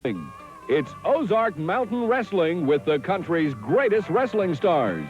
It's Ozark Mountain Wrestling with the country's greatest wrestling stars.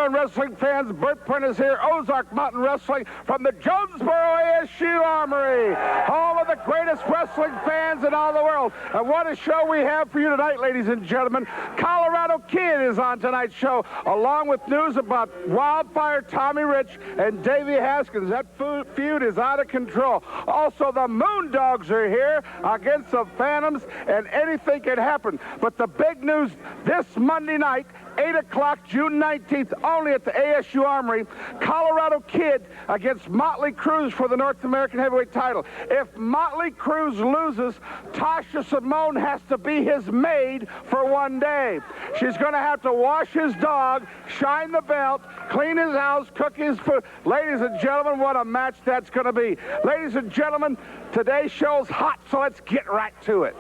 Wrestling fans, Bert Print is here, Ozark Mountain Wrestling from the Jonesboro ASU Armory, home of the greatest wrestling fans in all the world. And what a show we have for you tonight, ladies and gentlemen. Colorado Kid is on tonight's show, along with news about Wildfire, Tommy Rich, and Davey Haskins. That feud is out of control. Also, the Moondogs are here against the Phantoms, and anything can happen. But the big news this Monday night, 8 o'clock, June 19th, only at the ASU Armory, Colorado Kid against Motley Cruz for the North American Heavyweight title. If Motley Cruz loses, Tasha Simone has to be his maid for one day. She's going to have to wash his dog, shine the belt, clean his house, cook his food. Ladies and gentlemen, what a match that's going to be. Ladies and gentlemen, today's show's hot, so let's get right to it.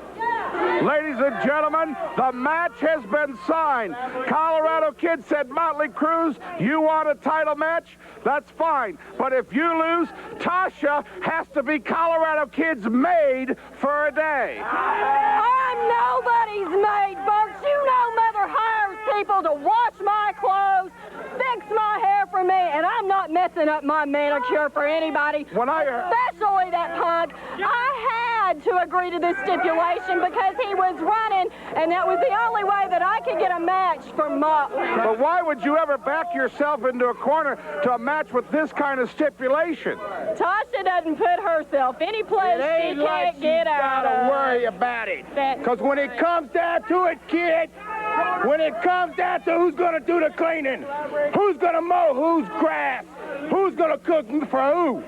Ladies and gentlemen, the match has been signed. Colorado Kid said, Motley Cruz, you want a title match? That's fine. But if you lose, Tasha has to be Colorado Kid's maid for a day. I'm nobody's maid, folks. You know Mother hires people to wash my clothes, fix my hair for me, and I'm not messing up my manicure for anybody, especially that punk. I had to agree to this stipulation because he was running, and that was the only way that I could get a match for Motley. But why would you ever back yourself into a corner to a match with this kind of stipulation? Tasha doesn't put herself any place she can't get out of. Don't worry about it. Because when it comes down to it, kid, when it comes down to who's going to do the cleaning, who's going to mow whose grass, who's going to cook for who,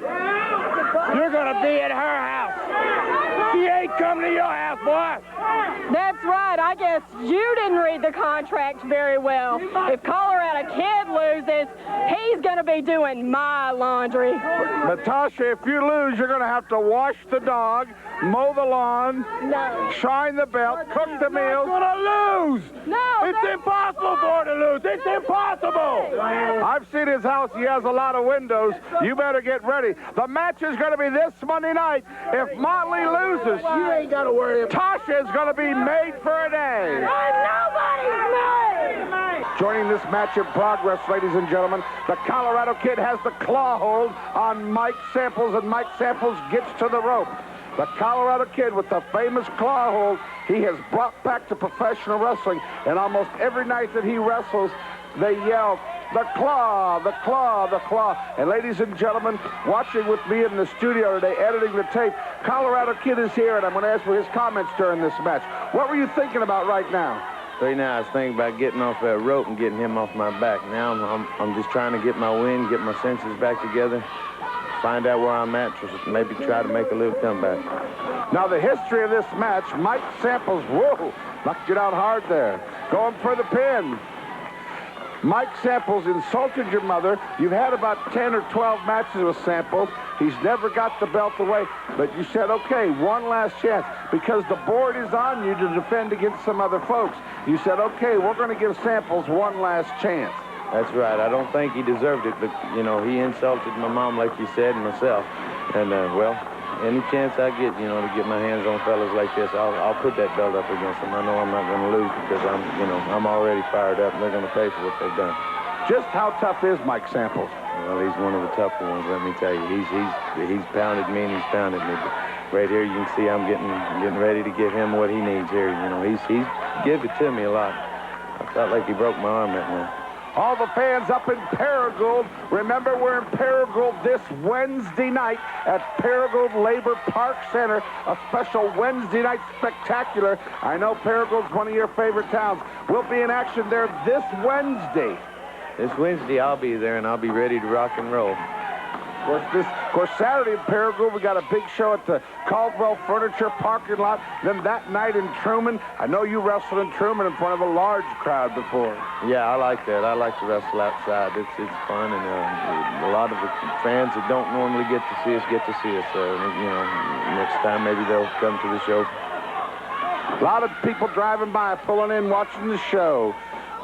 you're going to be at her house. She ain't coming to your house, boy. That's right. I guess you didn't read the contract very well. If Colorado Kid loses, he's going to be doing my laundry. But Tasha, if you lose, you're going to have to wash the dog, mow the lawn, shine the belt, cook the meals. You're going to lose. No. It's impossible for her to lose. It's impossible. I've seen his house. He has a lot of windows. You better get ready. The match is going to be this Monday night. If Motley loses, you ain't got to worry about Tasha is going to be made for a day. I'm nobody's maid. Joining this match in progress, ladies and gentlemen, the Colorado Kid has the claw hold on Mike Samples, and Mike Samples gets to the rope. The Colorado Kid, with the famous claw hold, he has brought back to professional wrestling, and almost every night that he wrestles, they yell, the claw, the claw, the claw. And ladies and gentlemen, watching with me in the studio today, editing the tape, Colorado Kid is here, and I'm going to ask for his comments during this match. What were you thinking about right now? Right now, I was thinking about getting off that rope and getting him off my back. Now I'm just trying to get my wind, get my senses back together, find out where I'm at, maybe try to make a little comeback. Now, the history of this match, Mike Samples, whoa, knocked it out hard there. Going for the pin. Mike Samples insulted your mother. You've had about 10 or 12 matches with Samples. He's never got the belt away, but you said, okay, one last chance. Because the board is on you to defend against some other folks. You said, okay, we're going to give Samples one last chance. That's right. I don't think he deserved it, but, you know, he insulted my mom, like you said, and myself. And, well, any chance I get, you know, to get my hands on fellas like this, I'll put that belt up against them. I know I'm not going to lose because I'm already fired up, and they're going to pay for what they've done. Just how tough is Mike Samples? Well, he's one of the tougher ones, let me tell you. He's pounded me, and he's pounded me. But right here, you can see I'm getting ready to give him what he needs here. You know, he's give it to me a lot. I felt like he broke my arm that night. All the fans up in Paragould. Remember, we're in Paragould this Wednesday night at Paragould Labor Park Center, a special Wednesday night spectacular. I know Paragould's one of your favorite towns. We'll be in action there this Wednesday. This Wednesday, I'll be there, and I'll be ready to rock and roll. Of course, Saturday in Paragould, we got a big show at the Caldwell Furniture parking lot. Then that night in Truman, I know you wrestled in Truman in front of a large crowd before. Yeah, I like that. I like to wrestle outside. It's fun, and a lot of the fans that don't normally get to see us get to see us. You know, next time maybe they'll come to the show. A lot of people driving by, pulling in, watching the show.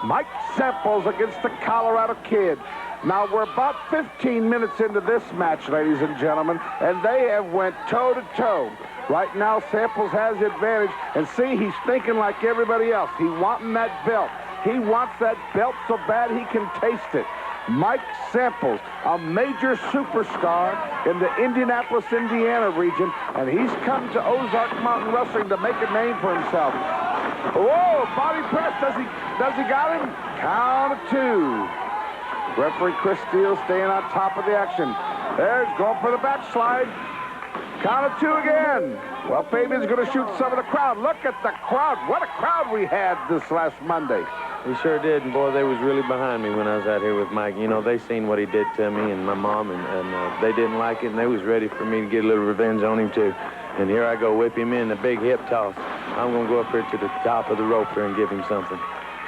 Mike Samples against the Colorado Kid. Now, we're about 15 minutes into this match, ladies and gentlemen, and they have went toe-to-toe. Right now, Samples has the advantage, and see, he's thinking like everybody else. He wanting that belt. He wants that belt so bad he can taste it. Mike Samples, a major superstar in the Indianapolis, Indiana region, and he's come to Ozark Mountain Wrestling to make a name for himself. Whoa, body press, does he got him? Count of 2. Referee Chris Steele staying on top of the action. There's going for the backslide. Count of 2 again. Well, Fabian's going to shoot some of the crowd. Look at the crowd. What a crowd we had this last Monday. We sure did, and boy, they was really behind me when I was out here with Mike. You know, they seen what he did to me and my mom, and they didn't like it, and they was ready for me to get a little revenge on him, too. And here I go, whip him in, a big hip toss. I'm going to go up here to the top of the rope here and give him something.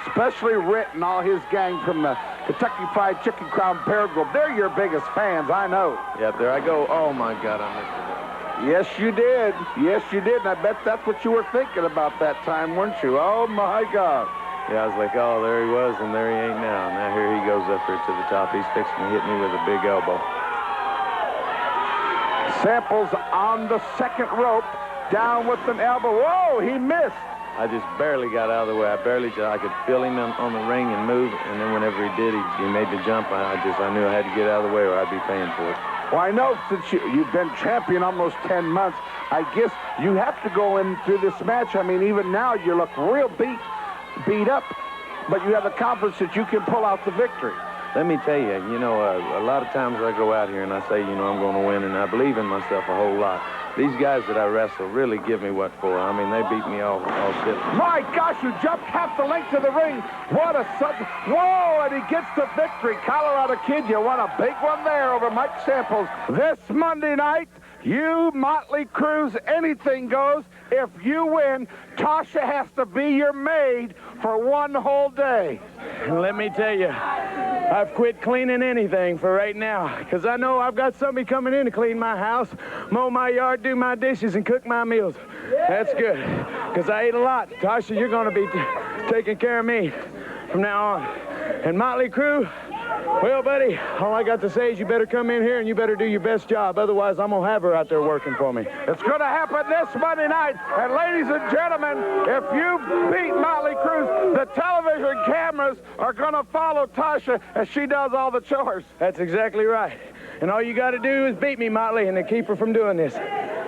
Especially Ritt and all his gang from the Kentucky Fried Chicken Crown Paragould. They're your biggest fans, I know. Yep, there I go. Oh, my God, I missed it. Yes, you did. Yes, you did. And I bet that's what you were thinking about that time, weren't you? Oh, my God. Yeah, I was like, oh, there he was, and there he ain't now. Now here he goes up here to the top. He's fixing to hit me with a big elbow. Samples on the second rope, down with an elbow. Whoa, he missed. I just barely got out of the way. I could feel him on the ring and move, and then whenever he did, he made the jump. I knew I had to get out of the way or I'd be paying for it. Well, I know since you've been champion almost 10 months, I guess you have to go in through this match. I mean, even now you look real beat up, but you have the confidence that you can pull out the victory. Let me tell you, you know, a lot of times I go out here and I say, you know, I'm going to win, and I believe in myself a whole lot. These guys that I wrestle really give me what for. I mean, they beat me all shit. My gosh, you jumped half the length of the ring. What a sudden. Whoa, and he gets the victory. Colorado Kid, you won a big one there over Mike Samples. This Monday night, you, Motley, Cruz, anything goes. If you win, Tasha has to be your maid for one whole day. And let me tell you, I've quit cleaning anything for right now, because I know I've got somebody coming in to clean my house, mow my yard, do my dishes, and cook my meals. That's good, because I ate a lot. Tasha, you're going to be taking care of me from now on. And Motley Crew, well, buddy, all I got to say is you better come in here and you better do your best job. Otherwise, I'm going to have her out there working for me. It's going to happen this Monday night. And ladies and gentlemen, if you beat Motley Cruz, the television cameras are going to follow Tasha as she does all the chores. That's exactly right. And all you got to do is beat me, Motley, and to keep her from doing this.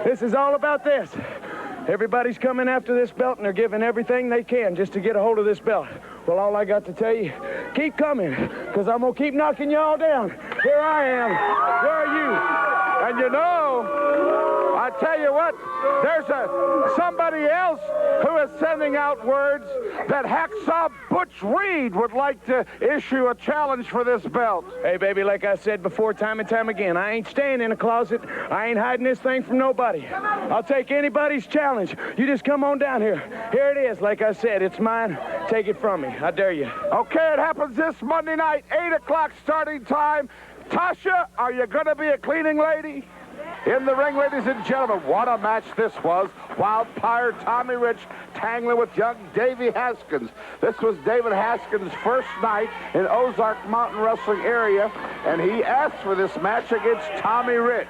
This is all about this. Everybody's coming after this belt, and they're giving everything they can just to get a hold of this belt. Well, all I got to tell you, keep coming, because I'm going to keep knocking you all down. Here I am. Where are you? And you know, I tell you what, there's somebody else who is sending out words that Hacksaw Butch Reed would like to issue a challenge for this belt. Hey, baby, like I said before, time and time again, I ain't staying in a closet. I ain't hiding this thing from nobody. I'll take anybody's challenge. You just come on down here. Here it is. Like I said, it's mine. Take it from me. I dare you. Okay, it happens this Monday night, 8 o'clock starting time. Tasha, are you going to be a cleaning lady? In the ring, ladies and gentlemen, what a match this was. Wildfire Tommy Rich tangling with young Davey Haskins. This was David Haskins' first night in Ozark Mountain Wrestling area, and he asked for this match against Tommy Rich.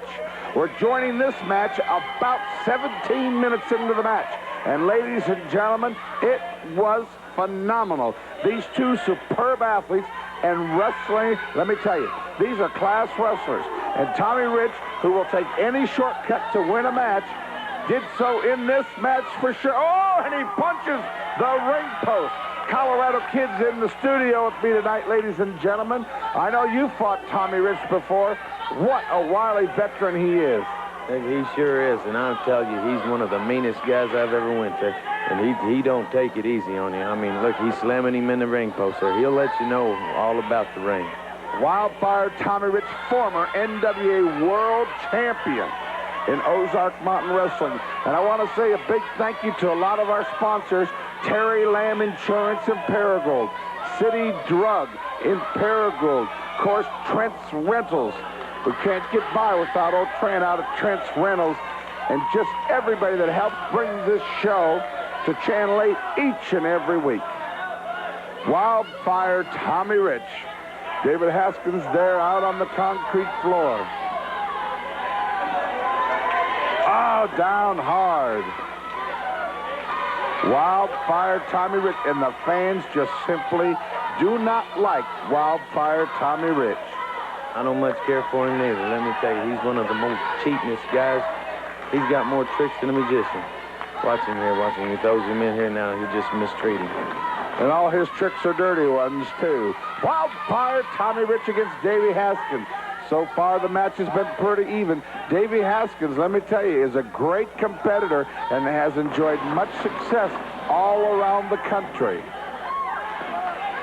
We're joining this match about 17 minutes into the match. And ladies and gentlemen, it was phenomenal. These two superb athletes and wrestling, let me tell you, these are class wrestlers. And Tommy Rich, who will take any shortcut to win a match, did so in this match for sure. Oh, and he punches the ring post. Colorado Kid's in the studio with me tonight, ladies and gentlemen. I know you fought Tommy Rich before. What a wily veteran he is. He sure is, and I'll tell you, he's one of the meanest guys I've ever went to. And he don't take it easy on you. I mean, look, he's slamming him in the ring post there. He'll let you know all about the ring. Wildfire Tommy Rich, former NWA World Champion in Ozark Mountain Wrestling. And I want to say a big thank you to a lot of our sponsors, Terry Lamb Insurance in Paragould, City Drug in Paragould, of course, Trent's Rentals. We can't get by without old Trent out of Trent's Rentals, and just everybody that helps bring this show to Channel 8 each and every week. Wildfire Tommy Rich. David Haskins there out on the concrete floor. Oh, down hard. Wildfire Tommy Rich, and the fans just simply do not like Wildfire Tommy Rich. I don't much care for him neither. Let me tell you, he's one of the most cheatingest guys. He's got more tricks than a magician. Watch him here, watch him. He throws him in here now. He just mistreating him. And all his tricks are dirty ones, too. Wildfire Tommy Rich against Davey Haskins. So far, the match has been pretty even. Davey Haskins, let me tell you, is a great competitor and has enjoyed much success all around the country.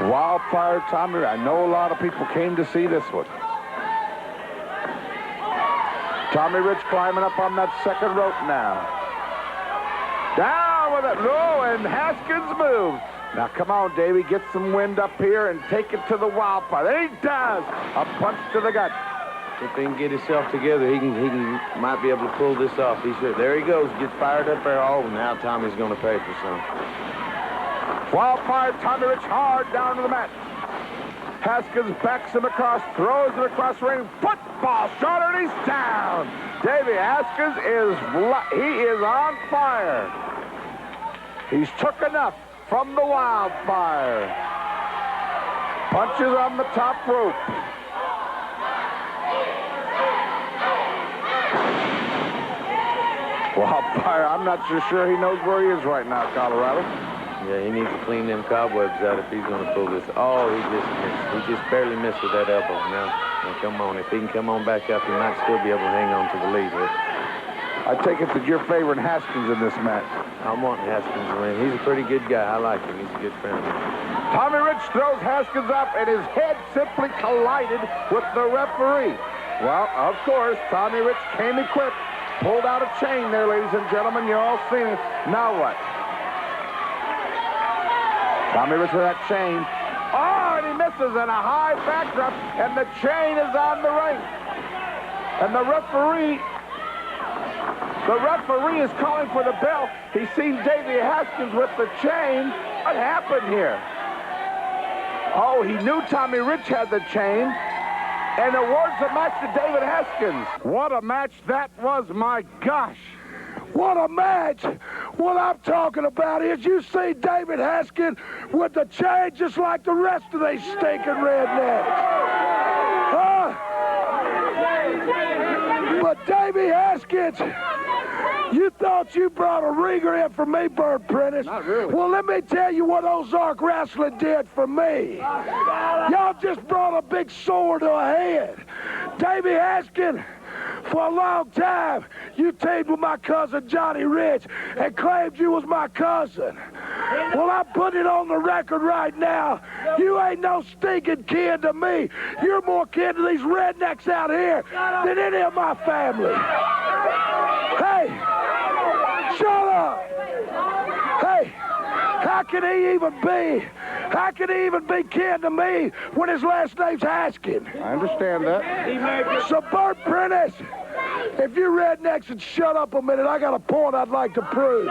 Wildfire Tommy Rich. I know a lot of people came to see this one. Tommy Rich climbing up on that second rope now. Down with it. No, and Haskins moves. Now, come on, Davey. Get some wind up here and take it to the Wildfire. There he does. A punch to the gut. If he can get himself together, he might be able to pull this off. There he goes. Gets fired up there. Oh, now Tommy's going to pay for some. Wildfire Tommy Rich hard down to the mat. Haskins backs him across, throws him across the ring. Football shot, and he's down. Davey Haskins is on fire. He's took enough from the Wildfire. Punches on the top rope. Wildfire, I'm not so sure he knows where he is right now, Colorado. Yeah, he needs to clean them cobwebs out if he's going to pull this. Oh, he just missed. He just barely missed with that elbow. Now, come on. If he can come on back up, he might still be able to hang on to the lead here. I take it that you're favoring Haskins in this match. I'm wanting Haskins to win. He's a pretty good guy. I like him. He's a good friend of mine. Tommy Rich throws Haskins up, and his head simply collided with the referee. Well, of course, Tommy Rich came equipped. Pulled out a chain there, ladies and gentlemen. You're all seeing it. Now what? Tommy Rich with that chain. Oh, and he misses in a high backdrop, and the chain is on the ring. And the referee is calling for the bell. He's seen Davey Haskins with the chain. What happened here? Oh, he knew Tommy Rich had the chain, and awards the match to David Haskins. What a match that was, my gosh. What a match! What I'm talking about is you see David Haskins with the chain just like the rest of these stinking rednecks. Huh? But Davey Haskins, you thought you brought a ringer in for me, Bird Prentice. Not really. Well, let me tell you what Ozark Wrestling did for me. Y'all just brought a big sword to a head. Davey Haskins, for a long time, you teamed with my cousin Johnny Rich and claimed you was my cousin. Well, I'm putting it on the record right now. You ain't no stinking kin to me. You're more kin to these rednecks out here than any of my family. Hey, shut up. Hey, how can he even be kin to me when his last name's Haskins? I understand that. So, Bert Prentice, if you rednecks would shut up a minute, I got a point I'd like to prove.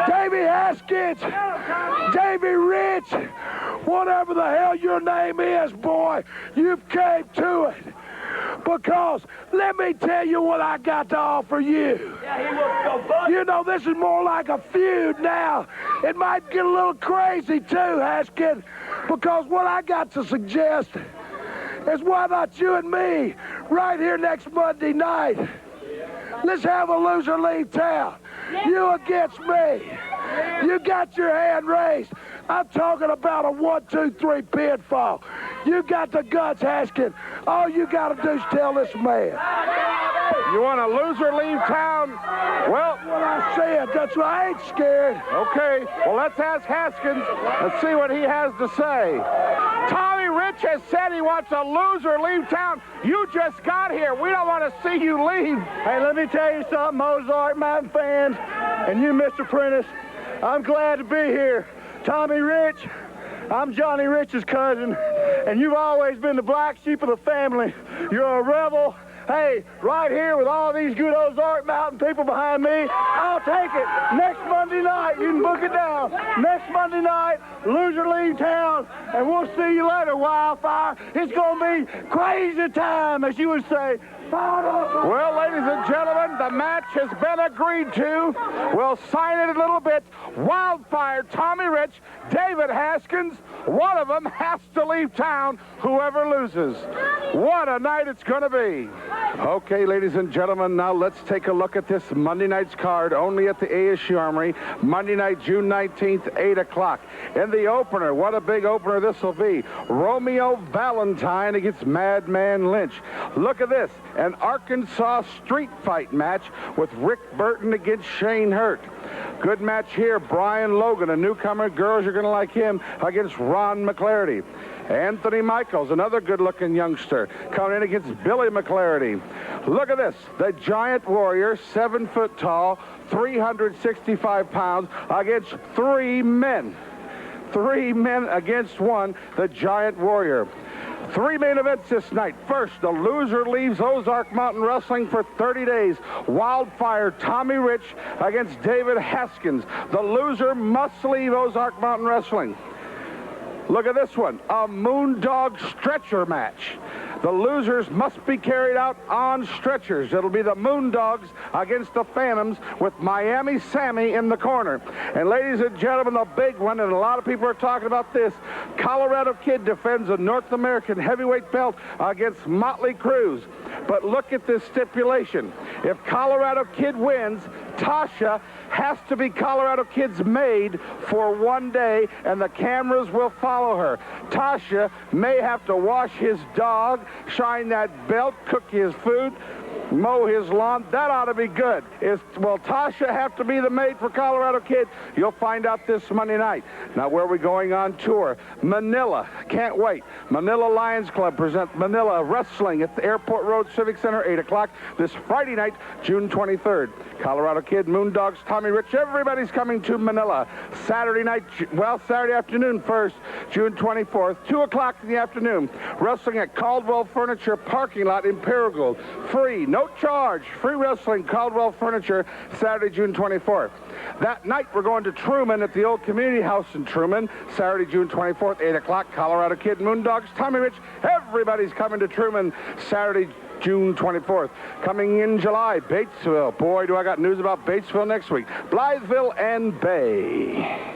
Davey Haskins, Davey Rich, whatever the hell your name is, boy, you've came to it. Because let me tell you what I got to offer you. You know, this is more like a feud now. It might get a little crazy too, Haskins, because what I got to suggest is why not you and me right here next Monday night. Let's have a loser leave town. You against me. You got your hand raised. I'm talking about a 1, 2, 3 pinfall. You got the guts, Haskins. All you got to do is tell this man. You want a loser leave town? Well, What I said, that's why I ain't scared. okay. Well, let's ask Haskins and see what he has to say. Tommy Rich has said he wants a loser leave town. You just got here. We don't want to see you leave. Hey, let me tell you something, Ozark Mountain fans, and you, Mr. Prentice, I'm glad to be here. Tommy Rich, I'm Johnny Rich's cousin, and you've always been the black sheep of the family. You're a rebel. Hey, right here with all these good Ozark Mountain people behind me, I'll take it. Next Monday night, you can book it down. Next Monday night, loser leave town, and we'll see you later, Wildfire. It's going to be crazy time, as you would say. Well, ladies and gentlemen, the match has been agreed to. We'll sign it in a little bit. Wildfire, Tommy Rich, David Haskins. One of them has to leave town, whoever loses. What a night it's going to be. Okay, ladies and gentlemen, now let's take a look at this Monday night's card, only at the ASU Armory, Monday night, June 19th, 8 o'clock. In the opener, what a big opener this will be. Romeo Valentine against Madman Lynch. Look at this, an Arkansas street fight match with Rick Burton against Shane Hurt. Good match here, Brian Logan, a newcomer. Girls, you're going to like him, against Ron McClarty. Anthony Michaels, another good-looking youngster, coming in against Billy McClarty. Look at this, the Giant Warrior, 7 foot tall, 365 pounds, against 3 men. 3 men against 1, the Giant Warrior. 3 main events this night. First, the loser leaves Ozark Mountain Wrestling for 30 days. Wildfire, Tommy Rich against David Haskins. The loser must leave Ozark Mountain Wrestling. Look at this one, a Moondog stretcher match. The losers must be carried out on stretchers. It'll be the Moondogs against the Phantoms with Miami Sammy in the corner. And ladies and gentlemen, the big one, and a lot of people are talking about this, Colorado Kid defends a North American heavyweight belt against Motley Cruz. But look at this stipulation. If Colorado Kid wins, Tasha has to be Colorado Kid's maid for 1 day, and the cameras will follow her. Tasha may have to wash his dog, shine that belt, cook his food, mow his lawn. That ought to be good. Will Tasha have to be the maid for Colorado Kid? You'll find out this Monday night. Now, where are we going on tour? Manila. Can't wait. Manila Lions Club presents Manila Wrestling at the Airport Road Civic Center, 8 o'clock this Friday night, June 23rd. Colorado Kid, Moondogs, Tommy Rich, everybody's coming to Manila. Saturday night, well, Saturday afternoon first, June 24th, 2 o'clock in the afternoon. Wrestling at Caldwell Furniture parking lot in Paragould. Free, no charge, free wrestling, Caldwell Furniture, Saturday, June 24th. That night, we're going to Truman at the old community house in Truman, Saturday, June 24th, 8 o'clock. Colorado Kid, Moondogs, Tommy Rich, everybody's coming to Truman, Saturday, June 24th. Coming in July, Batesville. Boy, do I got news about Batesville next week. Blytheville and Bay.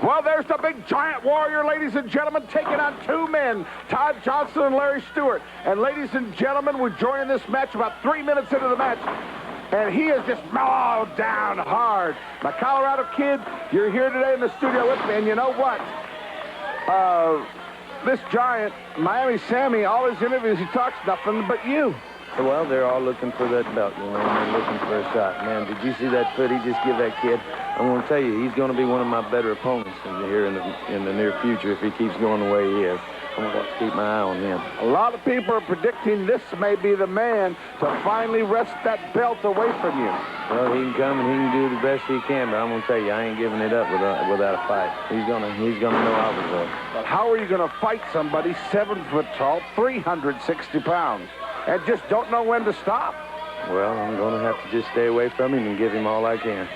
Well, there's the big Giant Warrior, ladies and gentlemen, taking on 2 men, Todd Johnson and Larry Stewart. And ladies and gentlemen, we're joining this match about 3 minutes into the match, and he is just mowed down hard. My Colorado Kid, you're here today in the studio with me, and you know what? This giant, Miami Sammy, all his interviews, he talks nothing but you. Well, they're all looking for that belt, you know, and they're looking for a shot. Man, did you see that foot he just give that kid? I'm going to tell you, he's going to be one of my better opponents here in the near future if he keeps going the way he is. I'm going to keep my eye on him. A lot of people are predicting this may be the man to finally wrest that belt away from you. Well, he can come and he can do the best he can, but I'm going to tell you, I ain't giving it up without a fight. He's gonna know I was there. But how are you going to fight somebody 7 foot tall, 360 pounds, and just don't know when to stop? Well, I'm going to have to just stay away from him and give him all I can.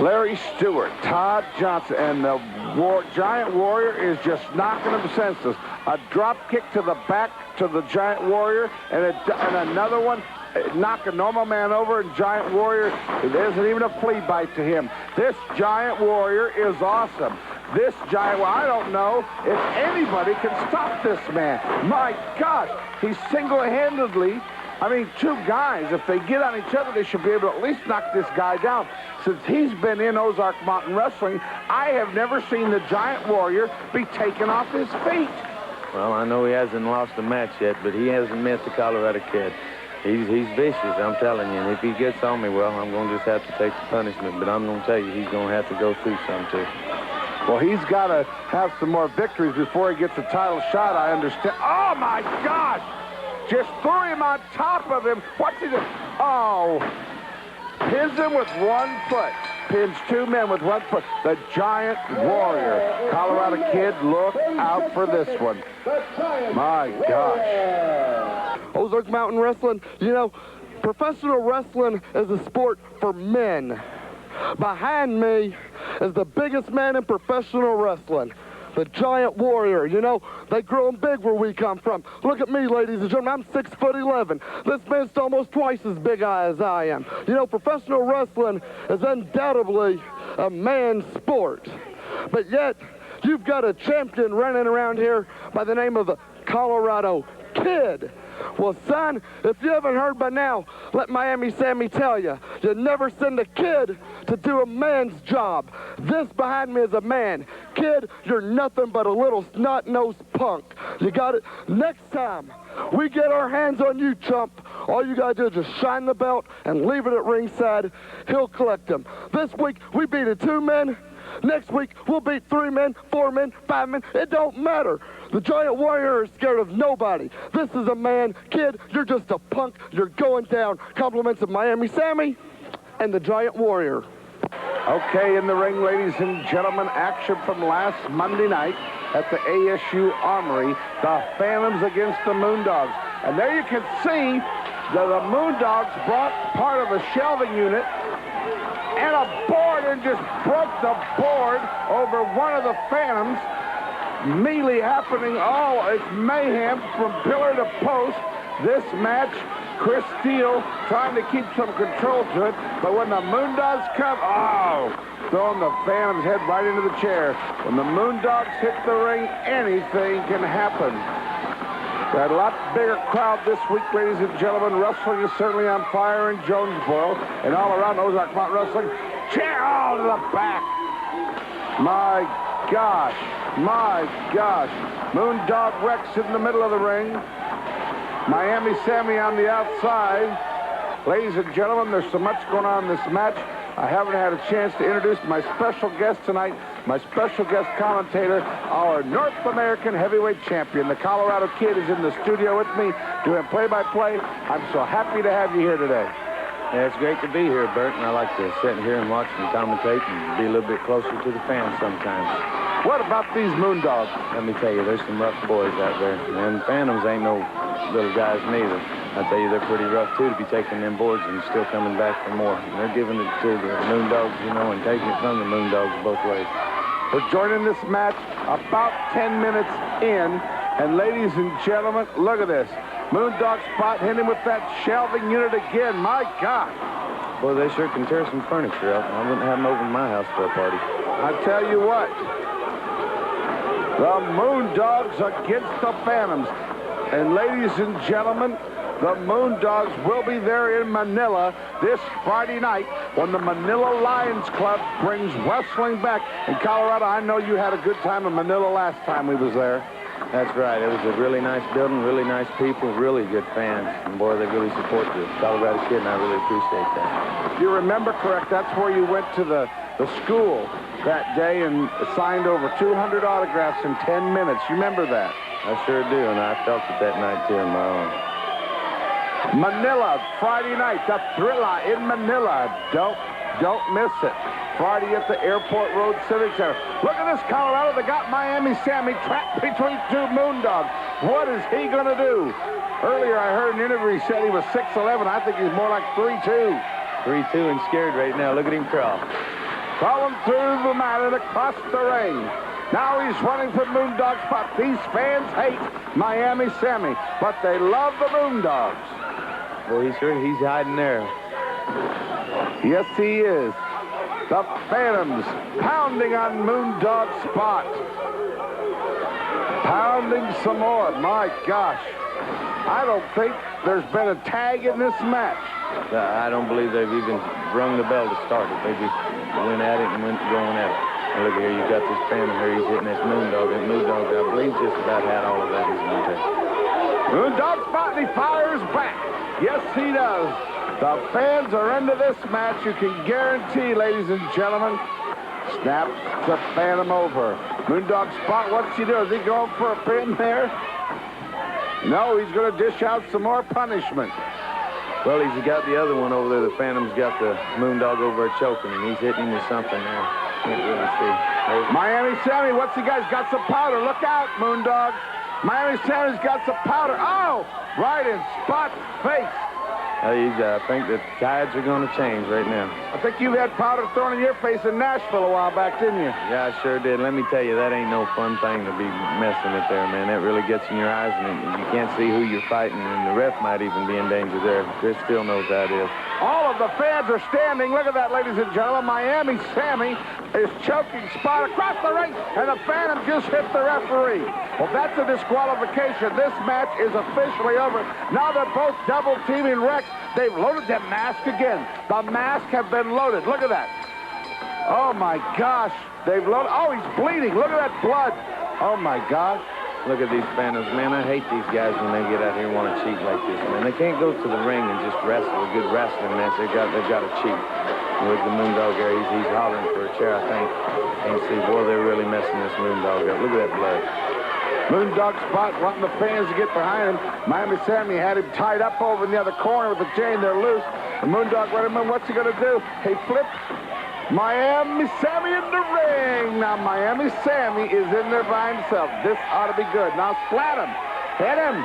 Larry Stewart, Todd Johnson, and the Giant Warrior is just knocking him senseless. A drop kick to the back to the Giant Warrior, and another one knock a normal man over, and Giant Warrior, there isn't even a flea bite to him. This Giant Warrior is awesome. This Giant Warrior, I don't know if anybody can stop this man. My gosh, he's single-handedly, I mean, 2 guys, if they get on each other, they should be able to at least knock this guy down. Since he's been in Ozark Mountain Wrestling, I have never seen the Giant Warrior be taken off his feet. Well, I know he hasn't lost a match yet, but he hasn't met the Colorado Kid. He's vicious, I'm telling you. And if he gets on me, well, I'm going to just have to take the punishment. But I'm going to tell you, he's going to have to go through some, too. Well, he's got to have some more victories before he gets a title shot, I understand. Oh, my gosh! Just threw him on top of him. What's he doing? Oh, pins him with 1 foot. Pins 2 men with 1 foot. The Giant Warrior. Colorado Kid, look out for this one. My gosh. Ozark Mountain Wrestling, you know, professional wrestling is a sport for men. Behind me is the biggest man in professional wrestling, the Giant Warrior. You know, they grown big where we come from. Look at me, ladies and gentlemen. I'm 6'11". This man's almost twice as big as I am. You know, professional wrestling is undoubtedly a man's sport. But yet, you've got a champion running around here by the name of the Colorado Kid. Well, son, if you haven't heard by now, let Miami Sammy tell you, you never send a kid to do a man's job. This behind me is a man. Kid, you're nothing but a little snot-nosed punk. You got it? Next time we get our hands on you, chump, all you got to do is just shine the belt and leave it at ringside. He'll collect them. This week, we beat 2 men. Next week, we'll beat 3 men, 4 men, 5 men. It don't matter. The Giant Warrior is scared of nobody. This is a man. Kid, you're just a punk. You're going down. Compliments of Miami Sammy and the Giant Warrior. Okay, in the ring, ladies and gentlemen, action from last Monday night at the ASU Armory. The Phantoms against the Moondogs. And there you can see that the Moondogs brought part of a shelving unit and a board and just broke the board over one of the Phantoms. Melee happening, all it's mayhem from pillar to post. This match, Chris Steele trying to keep some control to it, but when the Moondogs come, oh, throwing the Phantom's head right into the chair. When the Moondogs hit the ring, anything can happen. Got a lot bigger crowd this week, ladies and gentlemen. Wrestling is certainly on fire in Jonesboro and all around Ozark Mountain Wrestling. Chair all to the back. My gosh. My gosh. Moondog Rex in the middle of the ring. Miami Sammy on the outside. Ladies and gentlemen, there's so much going on in this match. I haven't had a chance to introduce my special guest tonight, my special guest commentator, our North American heavyweight champion. The Colorado Kid is in the studio with me doing play-by-play. I'm so happy to have you here today. Yeah, it's great to be here, Bert, and I like to sit here and watch and commentate and be a little bit closer to the fans sometimes. What about these Moondogs? Let me tell you, there's some rough boys out there. And Phantoms ain't no little guys neither. I tell you, they're pretty rough, too, to be taking them boards and still coming back for more. And they're giving it to the Moondogs, you know, and taking it from the Moondogs both ways. We're joining this match about 10 minutes in. And ladies and gentlemen, look at this. Moondog spot hit him with that shelving unit again. My God. Boy, they sure can tear some furniture up. I wouldn't have them over in my house for a party. I tell you what. The Moondogs against the Phantoms. And ladies and gentlemen, the Moondogs will be there in Manila this Friday night when the Manila Lions Club brings wrestling back. In Colorado, I know you had a good time in Manila last time we was there. That's right. It was a really nice building, really nice people, really good fans. And boy, they really support the Colorado Kid, and I really appreciate that. If you remember correct, that's where you went to the school that day and signed over 200 autographs in 10 minutes. You remember that? I sure do, and I felt it that night, too, in my own. Manila, Friday night, the Thrilla in Manila. Don't miss it. Friday at the Airport Road Civic Center. Look at this, Colorado. They got Miami Sammy trapped between 2 Moondogs. What is he going to do? Earlier, I heard an interview, he said he was 6'11". I think he's more like 3'2". 3'2" and scared right now. Look at him crawl. Crawling through the mat and across the ring. Now he's running for Moondog spot. These fans hate Miami Sammy, but they love the Moondogs. Boy, he's hiding there. Yes, he is. The Phantoms pounding on Moondog spot. Pounding some more. My gosh. I don't think there's been a tag in this match. I don't believe they've even rung the bell to start it. They just went at it and went going at it. And look here, you got this phantom here. He's hitting this Moondog. And Moondog, I believe, just about had all of that he's going to take. Moondog spot, and he fires back. Yes, he does. The fans are into this match. You can guarantee, ladies and gentlemen. Snaps the phantom over. Moondog spot, what's he doing? Is he going for a pin there? No, he's going to dish out some more punishment. Well, he's got the other one over there. The phantom's got the Moondog over there choking, and he's hitting him with something there. Can't really see. Miami Sammy, what's he got? He's got some powder. Look out, Moondog. Miami Sammy's got some powder. Oh, right in Spot's face. I think the tides are going to change right now. I think you had powder thrown in your face in Nashville a while back, didn't you? Yeah, I sure did. Let me tell you, that ain't no fun thing to be messing with there, man. That really gets in your eyes, and you can't see who you're fighting, and the ref might even be in danger there. Chris still knows how it is. All of the fans are standing. Look at that, ladies and gentlemen. Miami Sammy is choking Spot across the ring, and the Phantom just hit the referee. Well, that's a disqualification. This match is officially over. Now they're both double-teaming Rex. They've loaded that mask again. The mask have been loaded. Look at that. Oh, my gosh. They've loaded. Oh, he's bleeding. Look at that blood. Oh, my gosh. Look at these Phantoms, man. I hate these guys when they get out here and want to cheat like this, man. They can't go to the ring and just wrestle a good wrestling match. They've got to cheat. Look at the Moondog there. He's hollering for a chair, I think. And see, boy, they're really messing this Moondog up. Look at that blood. Moondog Spot wanting the fans to get behind him. Miami Sammy had him tied up over in the other corner with the chain. They're loose. The Moondog, what's he going to do? He flips. Miami Sammy in the ring. Now Miami Sammy is in there by himself. This ought to be good. Now splat him. Hit him.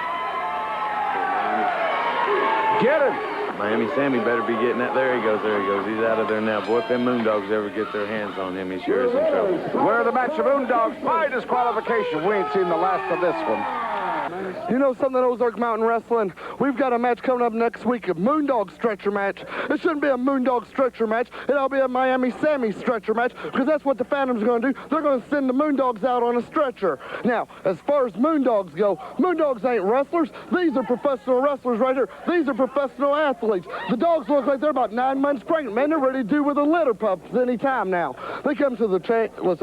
Get him. Miami Sammy better be getting that. There he goes. There he goes. He's out of there now. Boy, if them Moondogs ever get their hands on him, he sure is in trouble. Winner of the match, the Moondogs by disqualification. We ain't seen the last of this one. You know something, Ozark Mountain Wrestling? We've got a match coming up next week, a Moondog stretcher match. It shouldn't be a Moondog stretcher match. It'll be a Miami Sammy stretcher match, because that's what the Phantom's going to do. They're going to send the Moondogs out on a stretcher. Now, as far as Moondogs go, Moondogs ain't wrestlers. These are professional wrestlers right here. These are professional athletes. The dogs look like they're about 9 months pregnant. Man, they're ready to do with a litter pups any time now. They come to the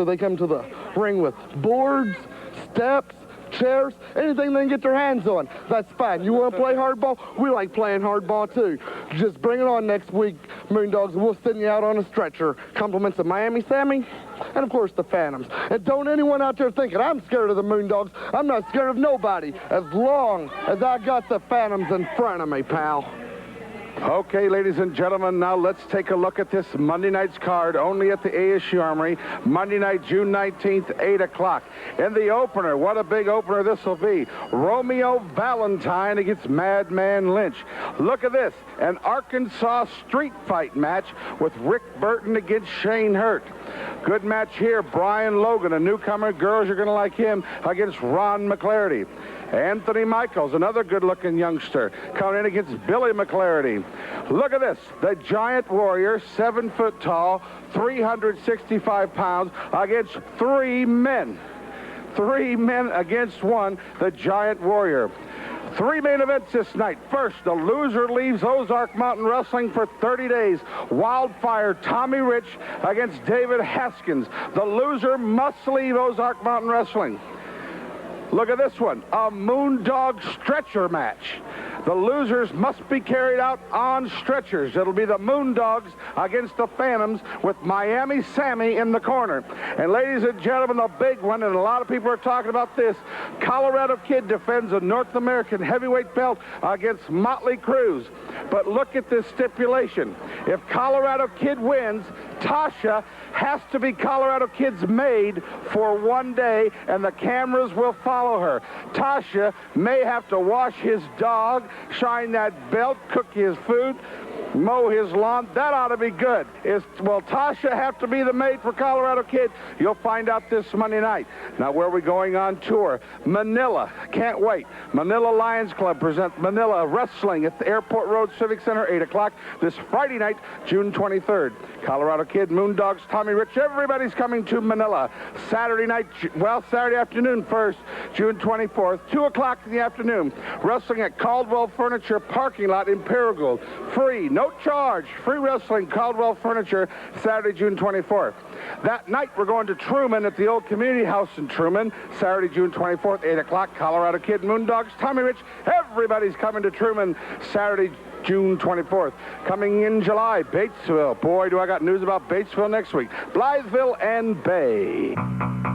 they come to the ring with boards, steps, chairs, anything they can get their hands on. That's fine. You want to play hardball? We like playing hardball too. Just bring it on next week, Moondogs, and we'll send you out on a stretcher. Compliments of Miami Sammy and, of course, the Phantoms. And don't anyone out there thinking I'm scared of the Moondogs. I'm not scared of nobody as long as I got the Phantoms in front of me, pal. Okay, ladies and gentlemen, now let's take a look at this Monday night's card, only at the ASU Armory, Monday night, June 19th, 8 o'clock. In the opener, what a big opener this will be, Romeo Valentine against Madman Lynch. Look at this, an Arkansas street fight match with Rick Burton against Shane Hurt. Good match here, Brian Logan, a newcomer, girls, you're going to like him, against Ron McClarty. Anthony Michaels, another good-looking youngster, coming in against Billy McClarty. Look at this, the Giant Warrior, 7 foot tall, 365 pounds, against 3 men. 3 men against 1, the Giant Warrior. 3 main events this night. First, the loser leaves Ozark Mountain Wrestling for 30 days. Wildfire Tommy Rich against David Haskins. The loser must leave Ozark Mountain Wrestling. Look at this one, a Moondog stretcher match. The losers must be carried out on stretchers. It'll be the Moondogs against the Phantoms with Miami Sammy in the corner. And ladies and gentlemen, the big one, and a lot of people are talking about this, Colorado Kid defends a North American heavyweight belt against Motley Cruz. But look at this stipulation. If Colorado Kid wins, Tasha has to be Colorado Kid's maid for 1 day, and the cameras will follow her. Tasha may have to wash his dog, shine that belt, cook his food, mow his lawn. That ought to be good. Will Tasha have to be the maid for Colorado Kid? You'll find out this Monday night. Now, where are we going on tour? Manila. Can't wait. Manila Lions Club presents Manila Wrestling at the Airport Road Civic Center, 8 o'clock this Friday night, June 23rd. Colorado Kid, Moondogs, Tommy Rich, everybody's coming to Manila. Saturday night, Saturday afternoon first, June 24th, 2 o'clock in the afternoon. Wrestling at Caldwell Furniture parking lot in Paragould. Free, no no charge. Free wrestling, Caldwell Furniture, Saturday, June 24th. That night, we're going to Truman at the old community house in Truman, Saturday, June 24th, 8 o'clock. Colorado Kid, Moondogs, Tommy Rich, everybody's coming to Truman, Saturday, June 24th. Coming in July, Batesville. Boy, do I got news about Batesville next week. Blytheville and Bay.